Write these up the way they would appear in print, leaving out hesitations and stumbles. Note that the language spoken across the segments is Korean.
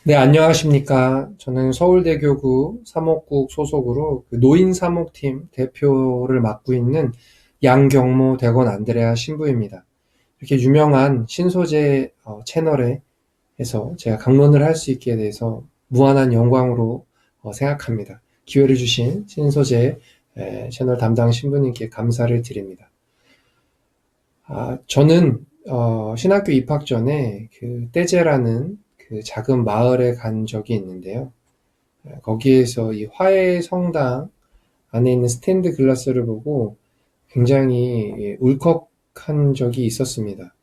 네, 안녕하십니까. 저는 서울대교구 사목국 소속으로 그 노인사목팀 대표를 맡고 있는 양경모 대건 안드레아 신부입니다. 이렇게 유명한 신소재 채널에서 제가 강론을 할 수 있게 돼서 무한한 영광으로 생각합니다. 기회를 주신 신소재 채널 담당 신부님께 감사를 드립니다. 저는 신학교 입학 전에 그 떼제라는 그 작은 마을에 간 적이 있는데요. 거기에서 이 화해 성당 안에 있는 스테인드 글라스를 보고 굉장히 울컥한 적이 있었습니다.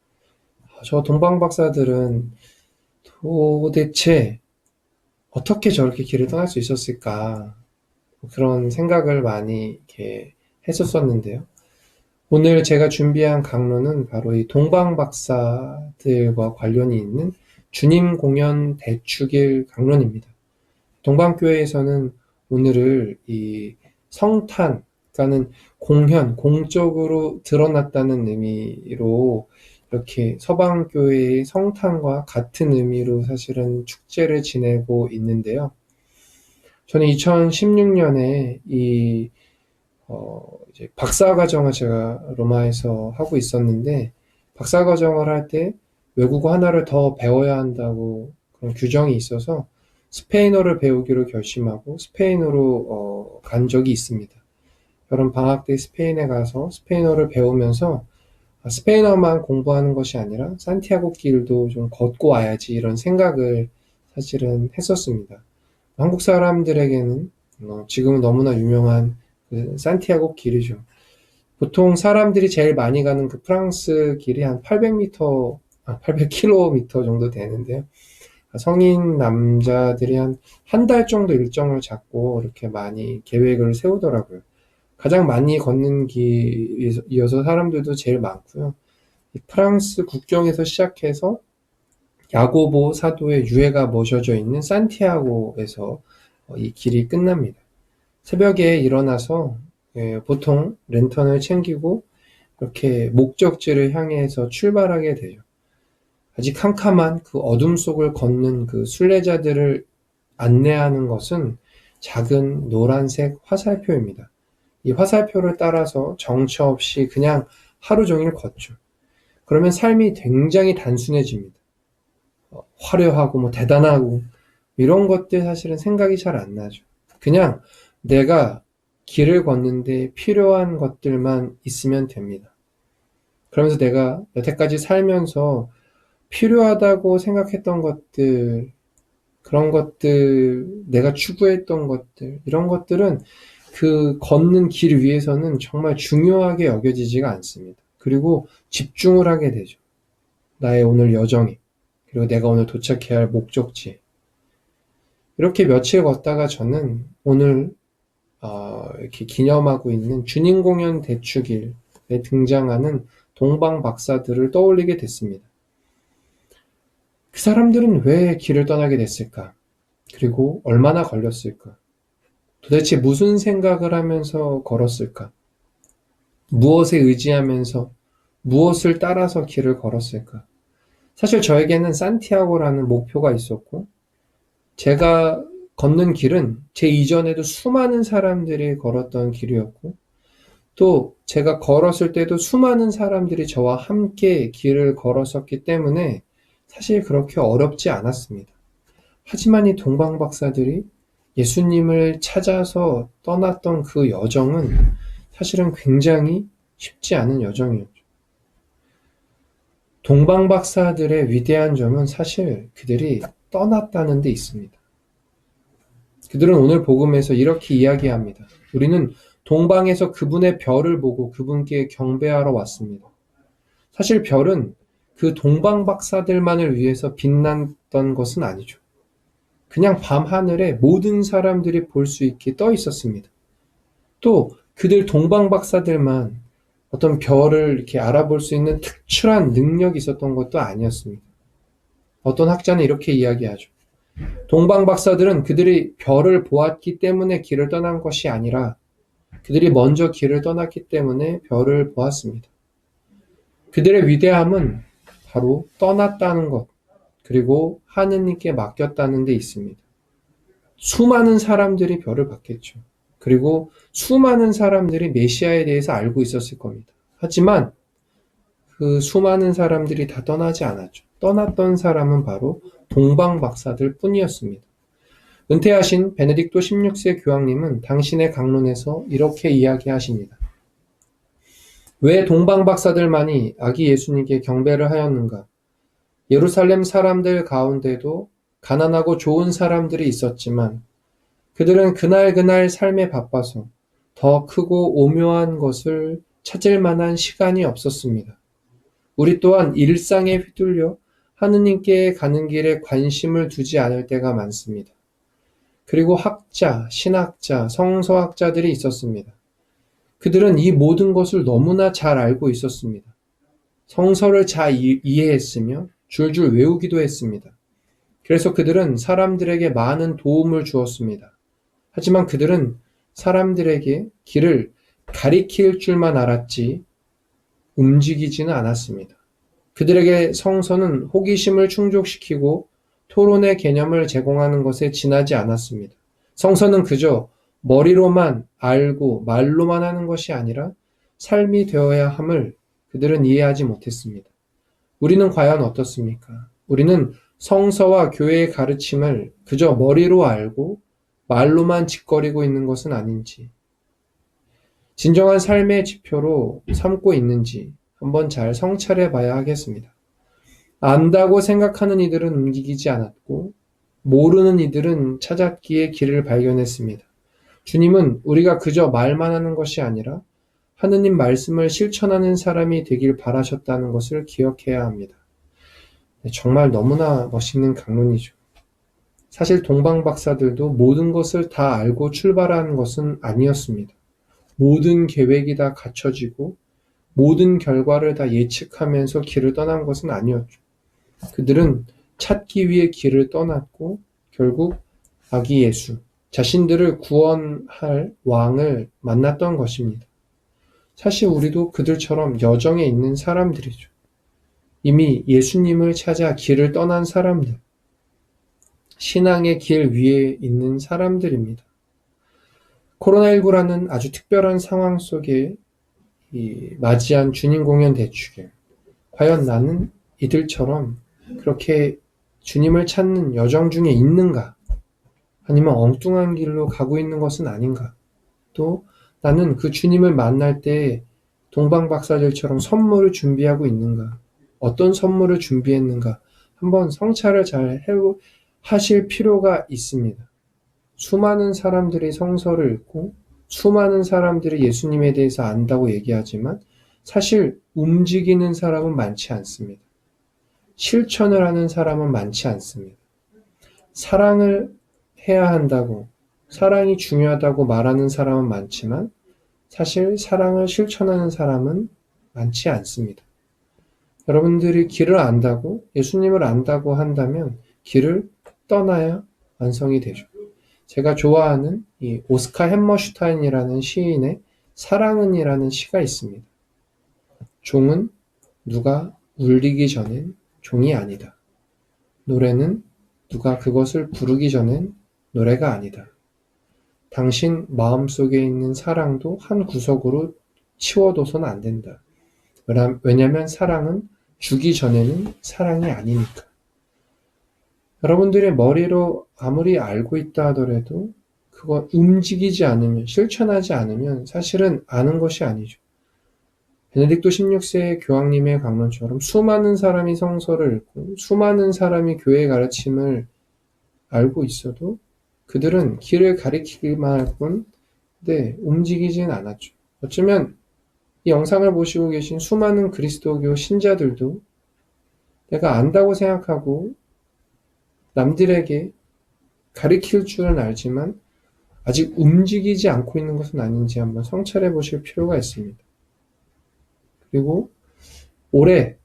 저 동방 박사들은 도대체 어떻게 저렇게 길을 떠날 수 있었을까? 그런 생각을 많이 이렇게 했었었는데요. 오늘 제가 준비한 강론은 바로 이 동방 박사들과 관련이 있는 주님 공연 대축일 강론입니다. 동방교회에서는 오늘을 이 성탄, 그러니까는 공현, 공적으로 드러났다는 의미로 이렇게 서방교회의 성탄과 같은 의미로 사실은 축제를 지내고 있는데요. 저는 2016년에 이제 박사과정을 제가 로마에서 하고 있었는데, 박사과정을 할 때 외국어 하나를 더 배워야 한다고 그런 규정이 있어서 스페인어를 배우기로 결심하고 스페인어로 간 적이 있습니다. 여름 방학 때 스페인에 가서 스페인어를 배우면서 스페인어만 공부하는 것이 아니라 산티아고 길도 좀 걷고 와야지 이런 생각을 사실은 했었습니다. 한국 사람들에게는 지금은 너무나 유명한 그 산티아고 길이죠. 보통 사람들이 제일 많이 가는 그 프랑스 길이 한 800m, 800km 정도 되는데요. 성인 남자들이 한 달 정도 일정을 잡고 이렇게 많이 계획을 세우더라고요. 가장 많이 걷는 길이어서 사람들도 제일 많고요. 프랑스 국경에서 시작해서 야고보 사도의 유해가 모셔져 있는 산티아고에서 이 길이 끝납니다. 새벽에 일어나서 보통 랜턴을 챙기고 이렇게 목적지를 향해서 출발하게 되죠. 아직 캄캄한 그 어둠 속을 걷는 그 순례자들을 안내하는 것은 작은 노란색 화살표입니다. 이 화살표를 따라서 정처 없이 그냥 하루 종일 걷죠. 그러면 삶이 굉장히 단순해집니다. 화려하고 뭐 대단하고 이런 것들 사실은 생각이 잘 안 나죠. 그냥 내가 길을 걷는데 필요한 것들만 있으면 됩니다. 그러면서 내가 여태까지 살면서 필요하다고 생각했던 것들, 그런 것들, 내가 추구했던 것들, 이런 것들은 그 걷는 길 위에서는 정말 중요하게 여겨지지가 않습니다. 그리고 집중을 하게 되죠. 나의 오늘 여정에, 그리고 내가 오늘 도착해야 할 목적지에. 이렇게 며칠 걷다가 저는 오늘 이렇게 기념하고 있는 주님 공연 대축일에 등장하는 동방 박사들을 떠올리게 됐습니다. 그 사람들은 왜 길을 떠나게 됐을까? 그리고 얼마나 걸렸을까? 도대체 무슨 생각을 하면서 걸었을까? 무엇에 의지하면서 무엇을 따라서 길을 걸었을까? 사실 저에게는 산티아고라는 목표가 있었고, 제가 걷는 길은 제 이전에도 수많은 사람들이 걸었던 길이었고, 또 제가 걸었을 때도 수많은 사람들이 저와 함께 길을 걸었었기 때문에 사실 그렇게 어렵지 않았습니다. 하지만 이 동방 박사들이 예수님을 찾아서 떠났던 그 여정은 사실은 굉장히 쉽지 않은 여정이었죠. 동방 박사들의 위대한 점은 사실 그들이 떠났다는 데 있습니다. 그들은 오늘 복음에서 이렇게 이야기합니다. 우리는 동방에서 그분의 별을 보고 그분께 경배하러 왔습니다. 사실 별은 그 동방 박사들만을 위해서 빛났던 것은 아니죠. 그냥 밤하늘에 모든 사람들이 볼 수 있게 떠 있었습니다. 또 그들 동방 박사들만 어떤 별을 이렇게 알아볼 수 있는 특출한 능력이 있었던 것도 아니었습니다. 어떤 학자는 이렇게 이야기하죠. 동방 박사들은 그들이 별을 보았기 때문에 길을 떠난 것이 아니라 그들이 먼저 길을 떠났기 때문에 별을 보았습니다. 그들의 위대함은 바로 떠났다는 것, 그리고 하느님께 맡겼다는 데 있습니다. 수많은 사람들이 별을 받겠죠. 그리고 수많은 사람들이 메시아에 대해서 알고 있었을 겁니다. 하지만 그 수많은 사람들이 다 떠나지 않았죠. 떠났던 사람은 바로 동방박사들 뿐이었습니다. 은퇴하신 베네딕토 16세 교황님은 당신의 강론에서 이렇게 이야기하십니다. 왜 동방박사들만이 아기 예수님께 경배를 하였는가? 예루살렘 사람들 가운데도 가난하고 좋은 사람들이 있었지만 그들은 그날 삶에 바빠서 더 크고 오묘한 것을 찾을 만한 시간이 없었습니다. 우리 또한 일상에 휘둘려 하느님께 가는 길에 관심을 두지 않을 때가 많습니다. 그리고 학자, 신학자, 성서학자들이 있었습니다. 그들은 이 모든 것을 너무나 잘 알고 있었습니다. 성서를 잘 이해했으며 줄줄 외우기도 했습니다. 그래서 그들은 사람들에게 많은 도움을 주었습니다. 하지만 그들은 사람들에게 길을 가리킬 줄만 알았지 움직이지는 않았습니다. 그들에게 성서는 호기심을 충족시키고 토론의 개념을 제공하는 것에 지나지 않았습니다. 성서는 그저 머리로만 알고 말로만 하는 것이 아니라 삶이 되어야 함을 그들은 이해하지 못했습니다. 우리는 과연 어떻습니까? 우리는 성서와 교회의 가르침을 그저 머리로 알고 말로만 짓거리고 있는 것은 아닌지, 진정한 삶의 지표로 삼고 있는지 한번 잘 성찰해 봐야 하겠습니다. 안다고 생각하는 이들은 움직이지 않았고, 모르는 이들은 찾았기에 길을 발견했습니다. 주님은 우리가 그저 말만 하는 것이 아니라 하느님 말씀을 실천하는 사람이 되길 바라셨다는 것을 기억해야 합니다. 정말 너무나 멋있는 강론이죠. 사실 동방박사들도 모든 것을 다 알고 출발한 것은 아니었습니다. 모든 계획이 다 갖춰지고 모든 결과를 다 예측하면서 길을 떠난 것은 아니었죠. 그들은 찾기 위해 길을 떠났고 결국 아기 예수, 자신들을 구원할 왕을 만났던 것입니다. 사실 우리도 그들처럼 여정에 있는 사람들이죠. 이미 예수님을 찾아 길을 떠난 사람들, 신앙의 길 위에 있는 사람들입니다. 코로나19라는 아주 특별한 상황 속에 맞이한 주님 공연 대축일. 과연 나는 이들처럼 그렇게 주님을 찾는 여정 중에 있는가? 아니면 엉뚱한 길로 가고 있는 것은 아닌가? 또 나는 그 주님을 만날 때 동방박사들처럼 선물을 준비하고 있는가? 어떤 선물을 준비했는가? 한번 성찰을 잘 하실 필요가 있습니다. 수많은 사람들이 성서를 읽고 수많은 사람들이 예수님에 대해서 안다고 얘기하지만 사실 움직이는 사람은 많지 않습니다. 실천을 하는 사람은 많지 않습니다. 사랑을 해야 한다고, 사랑이 중요하다고 말하는 사람은 많지만 사실 사랑을 실천하는 사람은 많지 않습니다. 여러분들이 길을 안다고, 예수님을 안다고 한다면 길을 떠나야 완성이 되죠. 제가 좋아하는 이 오스카 햄머슈타인이라는 시인의 사랑은이라는 시가 있습니다. 종은 누가 울리기 전엔 종이 아니다. 노래는 누가 그것을 부르기 전엔 노래가 아니다. 당신 마음속에 있는 사랑도 한 구석으로 치워둬서는 안 된다. 왜냐하면 사랑은 주기 전에는 사랑이 아니니까. 여러분들의 머리로 아무리 알고 있다 하더라도 그거 움직이지 않으면, 실천하지 않으면 사실은 아는 것이 아니죠. 베네딕토 16세 교황님의 강론처럼 수많은 사람이 성서를 읽고 수많은 사람이 교회의 가르침을 알고 있어도 그들은 길을 가리키기만 할 뿐, 움직이진 않았죠. 어쩌면 이 영상을 보시고 계신 수많은 그리스도교 신자들도 내가 안다고 생각하고 남들에게 가리킬 줄은 알지만 아직 움직이지 않고 있는 것은 아닌지 한번 성찰해 보실 필요가 있습니다. 그리고 올해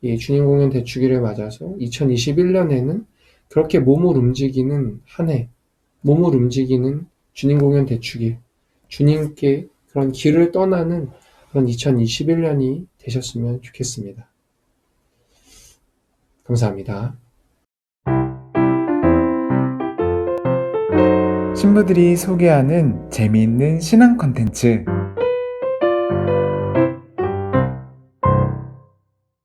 이 주님 공연 대축일을 맞아서 2021년에는 그렇게 몸을 움직이는 한 해, 몸을 움직이는 주님 공연 대축일, 주님께 그런 길을 떠나는 그런 2021년이 되셨으면 좋겠습니다. 감사합니다. 신부들이 소개하는 재미있는 신앙 컨텐츠